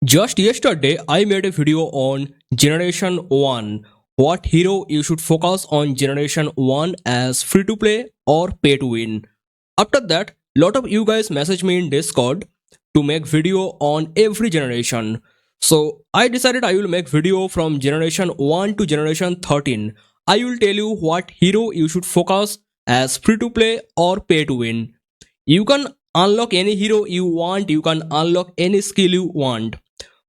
Just yesterday, I made a video on Generation 1. What hero you should focus on Generation 1 as free to play or pay to win. After that, lot of you guys message me in Discord to make video on every generation. So I decided I will make video from Generation 1 to Generation 13. I will tell you what hero you should focus as free to play or pay to win. You can unlock any hero you want, you can unlock any skill you want,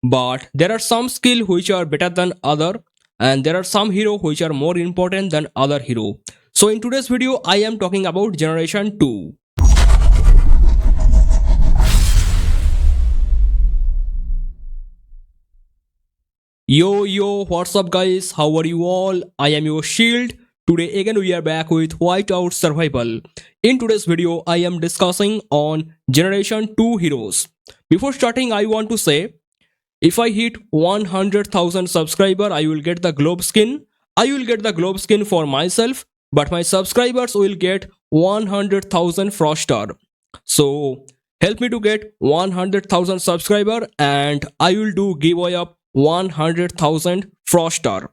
but there are some skill which are better than other, and there are some hero which are more important than other hero. So in today's video I am talking about generation 2. Yo, what's up guys, how are you all? I am your shield. Today again we are back with Whiteout Survival. In today's video I am discussing on generation 2 heroes. Before starting I want to say, if I hit 100,000 subscriber, I will get the globe skin. I will get the globe skin for myself, but my subscribers will get 100,000 frost star. So help me to get 100,000 subscriber and I will do giveaway of 100,000 frost star.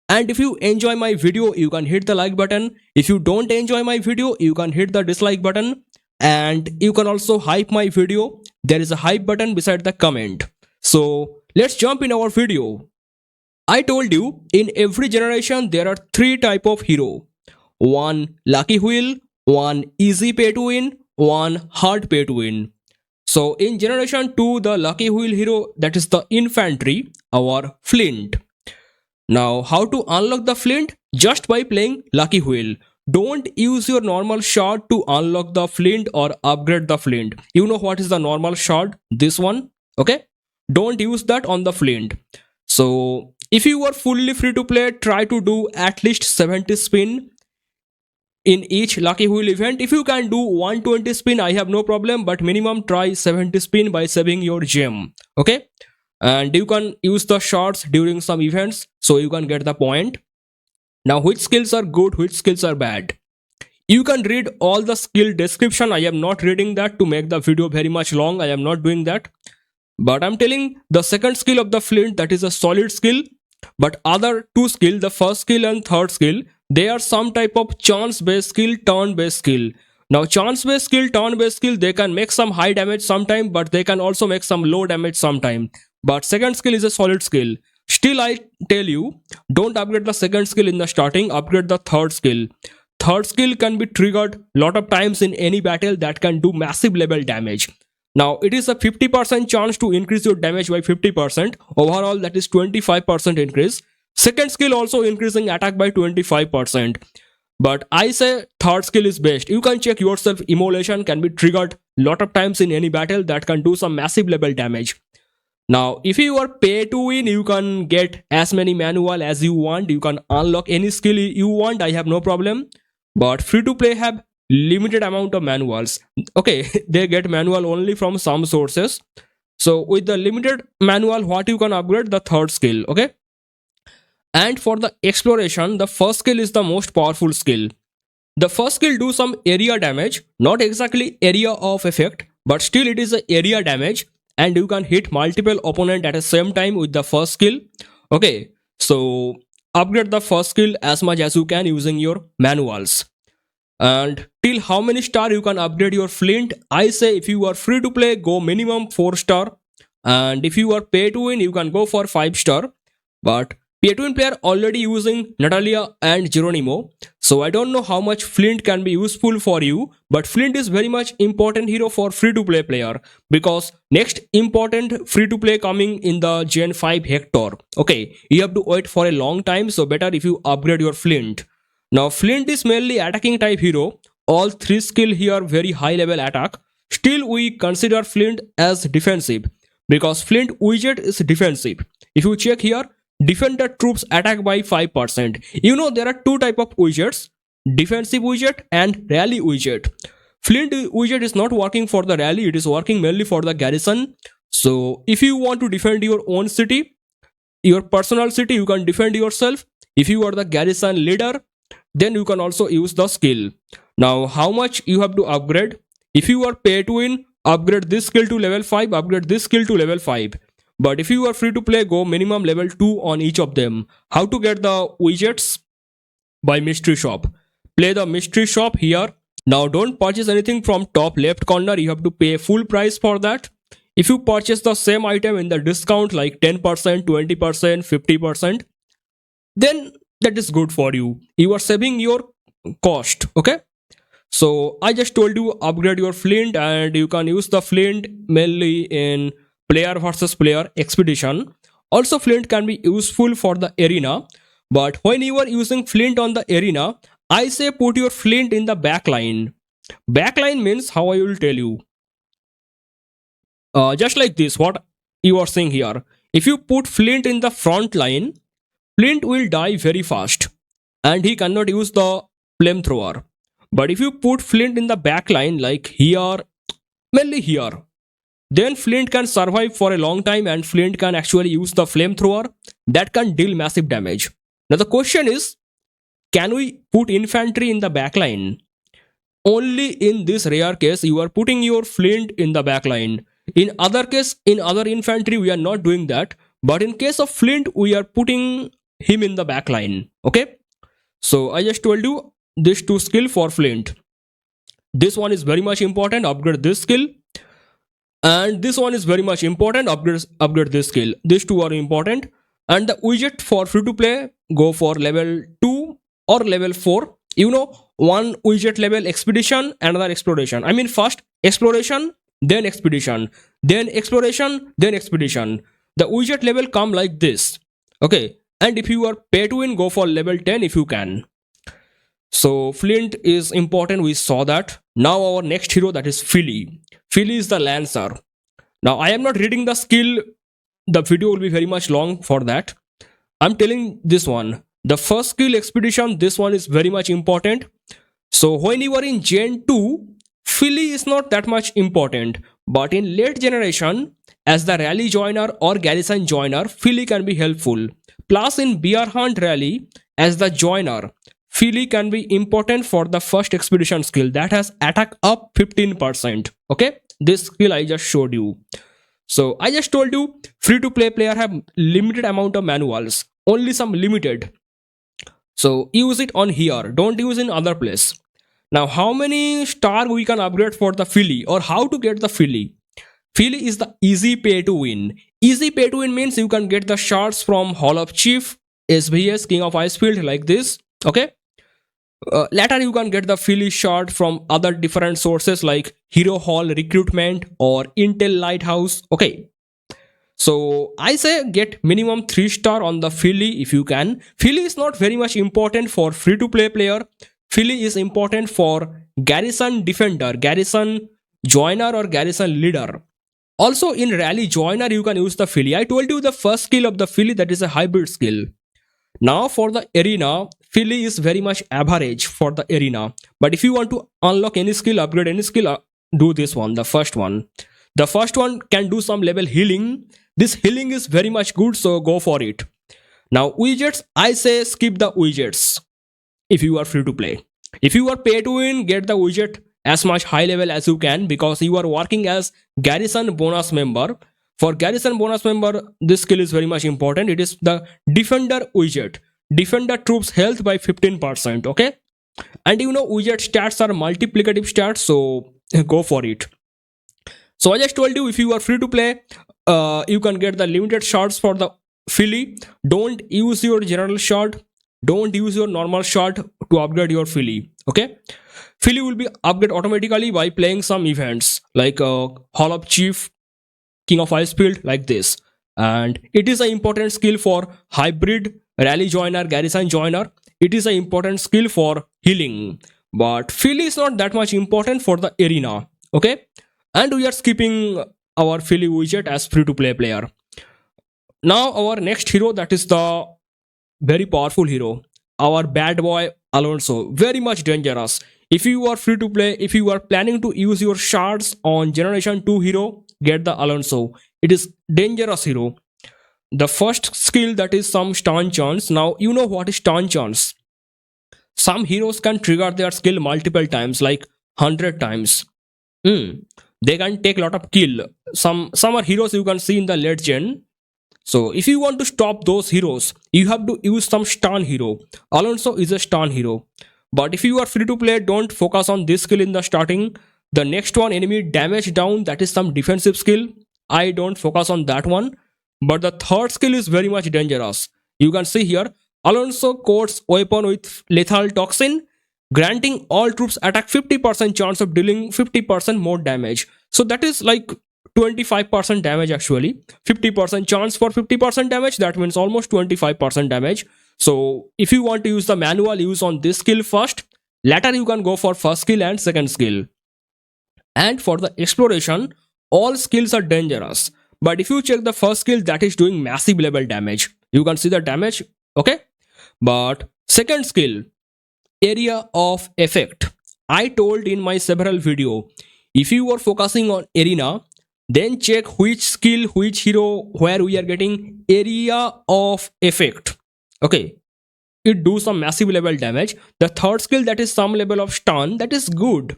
And if you enjoy my video, you can hit the like button. If you don't enjoy my video, you can hit the dislike button. And you can also hype my video. There is a hype button beside the comment. So let's jump in our video. I told you in every generation there are three type of hero. One lucky wheel, one easy pay to win, one hard pay to win. So in generation 2 the lucky wheel hero, that is the infantry, our Flint. Now how to unlock the Flint? Just by playing lucky wheel. Don't use your normal shard to unlock the Flint or upgrade the Flint. You know what is the normal shard? This one, okay? Don't use that on the Flint. So if you are fully free to play, try to do at least 70 spin in each lucky wheel event. If you can do 120 spin, I have no problem, but minimum try 70 spin by saving your gem, okay? And you can use the shards during some events, so you can get the point. Now which skills are good, which skills are bad? You can read all the skill description. I am not reading that to make the video very much long. I am not doing that. But I'm telling the second skill of the Flint, that is a solid skill. But other two skill, the first skill and third skill, they are some type of chance based skill, turn based skill. Now chance based skill, turn based skill, they can make some high damage sometime, but they can also make some low damage sometime. But second skill is a solid skill. Still I tell you, don't upgrade the second skill in the starting, upgrade the third skill. Third skill can be triggered lot of times in any battle that can do massive level damage. Now it is a 50% chance to increase your damage by 50%. Overall that is 25% increase. Second skill also increasing attack by 25%. But I say third skill is best. You can check yourself, immolation can be triggered lot of times in any battle that can do some massive level damage. Now if you are pay to win, you can get as many manual as you want. You can unlock any skill you want. I have no problem. But free to play have limited amount of manuals, okay? They get manual only from some sources. So with the limited manual, what you can upgrade? The third skill, okay? And for the exploration, the first skill is the most powerful skill. The first skill do some area damage, not exactly area of effect, but still it is a area damage, and you can hit multiple opponent at the same time with the first skill, okay? So upgrade the first skill as much as you can using your manuals. And till how many star you can upgrade your Flint? I say if you are free to play, go minimum 4 star. And if you are pay to win, you can go for 5 star. But pay to win player already using Natalia and Geronimo. So I don't know how much Flint can be useful for you. But Flint is very much important hero for free to play player. Because next important free to play coming in the Gen 5 Hector. Okay, you have to wait for a long time. So better if you upgrade your Flint. Now Flint is mainly attacking type hero. All three skill here very high level attack. Still we consider Flint as defensive, because Flint widget is defensive. If you check here, defender troops attack by 5%. You know there are two type of widgets, defensive widget and rally widget. Flint widget is not working for the rally, it is working mainly for the garrison. So if you want to defend your own city, your personal city, you can defend yourself. If you are the garrison leader, then you can also use the skill. Now how much you have to upgrade? If you are pay to win, upgrade this skill to level 5, upgrade this skill to level 5. But if you are free to play, go minimum level 2 on each of them. How to get the widgets? By mystery shop. Play the mystery shop here. Now don't purchase anything from top left corner. You have to pay full price for that. If you purchase the same item in the discount like 10%, 20%, 50%, then that is good for you. You are saving your cost. Okay. So I just told you upgrade your Flint, and you can use the Flint mainly in player versus player expedition. Also Flint can be useful for the arena, but when you are using Flint on the arena, I say put your Flint in the backline. Backline means how I will tell you. Just like this, what you are seeing here. If you put Flint in the front line, Flint will die very fast and he cannot use the flamethrower. But if you put Flint in the back line like here, mainly here, then Flint can survive for a long time and Flint can actually use the flamethrower that can deal massive damage. Now the question is, can we put infantry in the back line? Only in this rare case you are putting your Flint in the back line. In other case, in other infantry we are not doing that. But in case of Flint, we are putting him in the back line. Okay. So I just told you this 2 skill for Flint. This one is very much important. Upgrade this skill. And this one is very much important. Upgrade this skill. These 2 are important. And the widget for free to play, go for level 2 or level 4. You know, one widget level expedition, another exploration. I mean first exploration, then expedition, then exploration, then expedition. The widget level come like this. Okay. And if you are pay to win, go for level 10 if you can. So Flint is important. We saw that. Now our next hero, that is Philly. Philly is the Lancer. Now I am not reading the skill. The video will be very much long for that. I'm telling this one. The first skill expedition, this one is very much important. So when you are in Gen 2, Philly is not that much important. But in late generation, as the rally joiner or garrison joiner, Philly can be helpful. Plus in bear hunt rally, as the joiner, Philly can be important for the first expedition skill that has attack up 15%. Okay, this skill I just showed you. So I just told you free to play player have limited amount of manuals, only some limited. So use it on here, don't use in other place. Now how many star we can upgrade for the Philly, or how to get the Philly? Philly is the easy pay to win. Easy pay to win means you can get the shards from Hall of Chief, SVS, King of Icefield, like this. Okay. Later you can get the Philly shard from other different sources like Hero Hall Recruitment or Intel Lighthouse. Okay. So I say get minimum 3 star on the Philly if you can. Philly is not very much important for free to play player. Philly is important for garrison defender, garrison joiner or garrison leader. Also in rally joiner you can use the Philly. I told you the first skill of the Philly, that is a hybrid skill. Now for the arena, Philly is very much average for the arena. But if you want to unlock any skill, upgrade any skill, do this one, the first one. The first one can do some level healing. This healing is very much good, so go for it. Now widgets, I say skip the widgets if you are free to play. If you are pay to win, get the widget as much high level as you can, because you are working as garrison bonus member. For garrison bonus member, this skill is very much important. It is the defender widget. Defender troops health by 15%. Okay. And you know widget stats are multiplicative stats, so go for it. So I just told you if you are free to play, you can get the limited shards for the Philly. Don't use your general shard. Don't use your normal shard to upgrade your Philly. Okay. Philly will be upgraded automatically by playing some events like Hall of Chief, King of Icefield, like this. And it is an important skill for hybrid, rally joiner, garrison joiner. It is an important skill for healing. But Philly is not that much important for the arena. Okay. And we are skipping our Philly widget as free to play player. Now our next hero, that is the very powerful hero, our bad boy Alonso. Very much dangerous. If you are free to play, if you are planning to use your shards on generation 2 hero, get the Alonso. It is dangerous hero. The first skill, that is some stun chance. Now you know what is stun chance. Some heroes can trigger their skill multiple times, like 100 times. They can take a lot of kill. Some are heroes you can see in the late gen. So if you want to stop those heroes, you have to use some stun hero. Alonso is a stun hero. But if you are free to play, don't focus on this skill in the starting. The next one, enemy damage down, that is some defensive skill. I don't focus on that one. But the third skill is very much dangerous. You can see here, Alonso coats weapon with lethal toxin, granting all troops attack 50% chance of dealing 50% more damage. So that is like 25% damage actually. 50% chance for 50% damage, that means almost 25% damage. So if you want to use the manual, use on this skill first. Later you can go for first skill and second skill. And for the exploration, all skills are dangerous. But if you check the first skill, that is doing massive level damage. You can see the damage, okay? But second skill, area of effect. I told in my several video, if you are focusing on arena, then check which skill, which hero, where we are getting area of effect. Okay, it do some massive level damage. The third skill, that is some level of stun, that is good.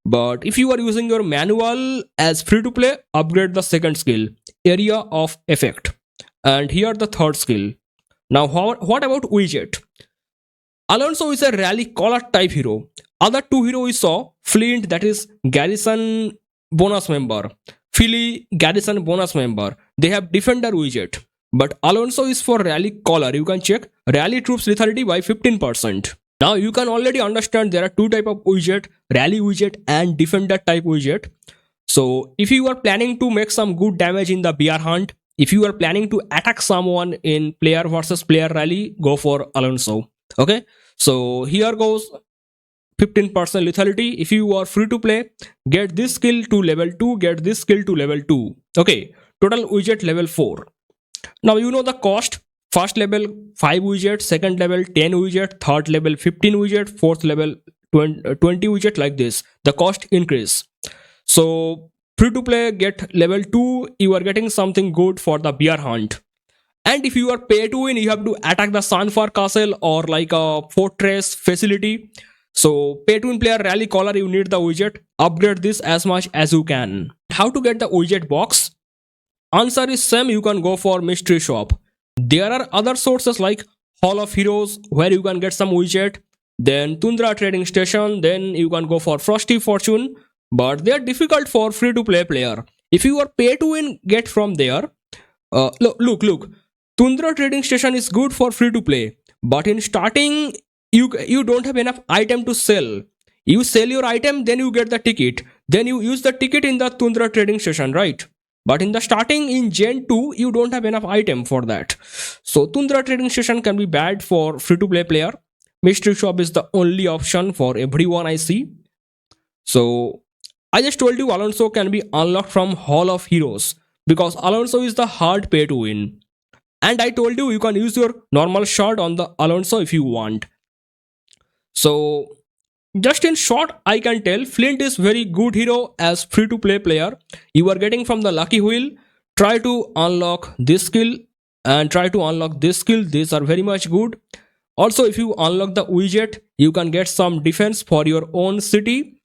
But if you are using your manual as free to play, upgrade the second skill, area of effect. And here the third skill. Now what about widget? Alonso is a rally collar type hero. Other two heroes we saw, Flint, that is garrison bonus member, Philly, garrison bonus member. They have defender widget. But Alonso is for rally collar. You can check rally troops lethality by 15%. Now you can already understand there are two type of widget, rally widget and defender type widget. So if you are planning to make some good damage in the bear hunt, if you are planning to attack someone in player versus player rally, go for Alonso. Okay, so here goes 15% lethality. If you are free to play, get this skill to level 2, get this skill to level 2. Okay, total widget level 4. Now you know the cost. First level 5 widget, second level 10 widget, third level 15 widget, fourth level 20 widget, like this. The cost increase. So free to play, get level 2, you are getting something good for the bear hunt. And if you are pay to win, you have to attack the Sanfar castle or like a fortress facility. So pay to win player rally collar, you need the widget. Upgrade this as much as you can. How to get the widget box? Answer is same, you can go for mystery shop. There are other sources like Hall of Heroes where you can get some widget, then Tundra Trading Station, then you can go for Frosty Fortune, but they are difficult for free to play player. If you are pay to win, get from there. Look, Tundra Trading Station is good for free to play, but in starting you don't have enough item to sell. You sell your item, then you get the ticket, then you use the ticket in the Tundra Trading Station, right? But in the starting in Gen 2, you don't have enough item for that. So Tundra Trading Station can be bad for free to play player. Mystery shop is the only option for everyone I see. So I just told you Alonso can be unlocked from Hall of Heroes because Alonso is the hard pay to win. And I told you can use your normal shot on the Alonso if you want. So just in short, I can tell Flint is very good hero as free to play player. You are getting from the lucky wheel. Try to unlock this skill and try to unlock this skill. These are very much good. Also, if you unlock the widget, you can get some defense for your own city,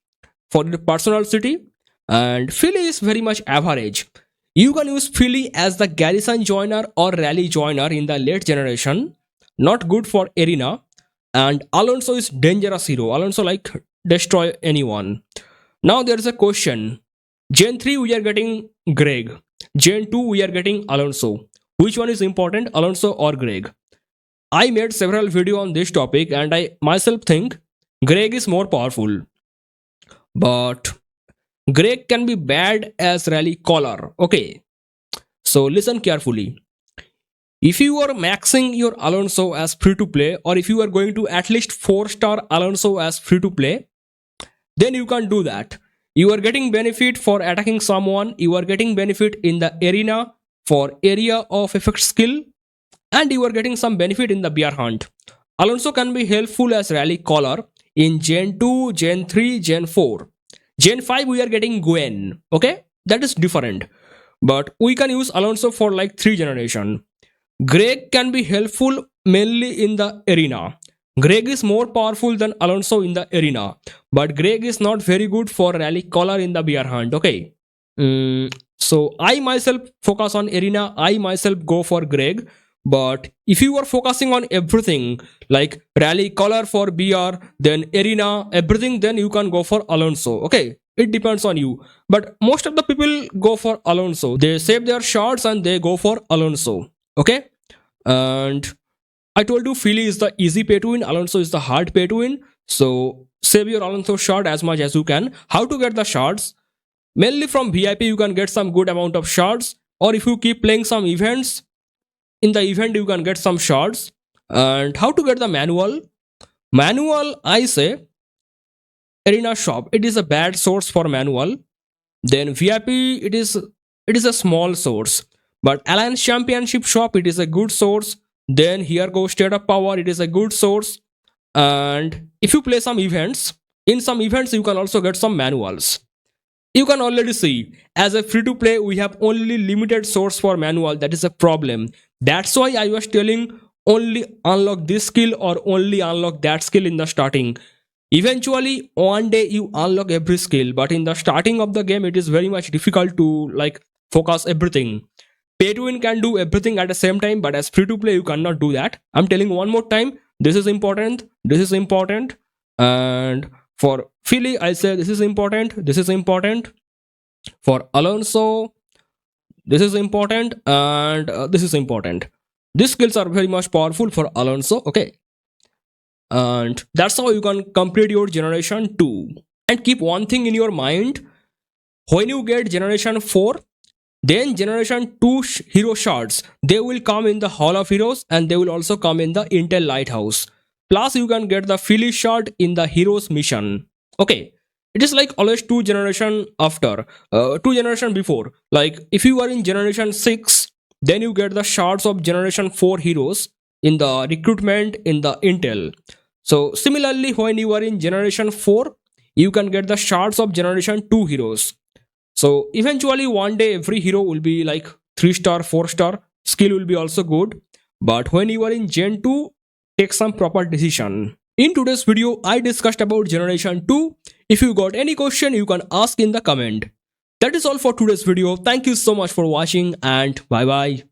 for your personal city. And Philly is very much average. You can use Philly as the garrison joiner or rally joiner in the late generation. Not good for arena. And Alonso is dangerous hero. Alonso like destroy anyone. Now there is a question. Gen 3 we are getting Greg. Gen 2 we are getting Alonso. Which one is important, Alonso or Greg? I made several videos on this topic and I myself think Greg is more powerful. But Greg can be bad as rally caller. Okay. So listen carefully. If you are maxing your Alonso as free to play, or if you are going to at least 4-star Alonso as free to play, then you can do that. You are getting benefit for attacking someone, you are getting benefit in the arena for area of effect skill, and you are getting some benefit in the bear hunt. Alonso can be helpful as rally caller in Gen 2, Gen 3, Gen 4. Gen 5 we are getting Gwen, okay? That is different. But we can use Alonso for like 3 generation. Greg can be helpful mainly in the arena. Greg is more powerful than Alonso in the arena. But Greg is not very good for rally caller in the bear hunt, okay? So I myself focus on arena, I myself go for Greg. But if you are focusing on everything like rally color for BR, then arena, everything, then you can go for Alonso. Okay, it depends on you. But most of the people go for Alonso. They save their shots and they go for Alonso. Okay, and I told you Philly is the easy pay to win, Alonso is the hard pay to win. So save your Alonso shot as much as you can. How to get the shots? Mainly from VIP you can get some good amount of shots, or if you keep playing some events, in the event you can get some shots. And how to get the manual? Manual, I say arena shop. It is a bad source for manual. Then VIP, it is a small source. But Alliance Championship shop, it is a good source. Then here goes State of Power, it is a good source. And if you play some events, in some events you can also get some manuals. You can already see as a free to play we have only limited source for manual. That is a problem. That's why I was telling only unlock this skill or only unlock that skill in the starting. Eventually one day you unlock every skill, but in the starting of the game it is very much difficult to like focus everything. Pay to win can do everything at the same time, but as free to play you cannot do that. I'm telling one more time, this is important, this is important. And for Philly, I say this is important, this is important. For Alonso, this is important, and this is important. These skills are very much powerful for Alonso, okay? And that's how you can complete your generation 2. And keep one thing in your mind, when you get generation 4, then generation 2 hero shards, they will come in the Hall of Heroes and they will also come in the Intel Lighthouse. Plus you can get the Philly shard in the Heroes mission. Okay, it is like always 2 generation after, 2 generation before. Like if you are in generation 6, then you get the shards of generation 4 heroes in the recruitment in the Intel. So similarly, when you are in generation 4, you can get the shards of generation 2 heroes. So eventually one day every hero will be like 3 star, 4 star, skill will be also good. But when you are in Gen 2, take some proper decision. In today's video, I discussed about generation 2. If you got any question, you can ask in the comment. That is all for today's video. Thank you so much for watching and bye bye.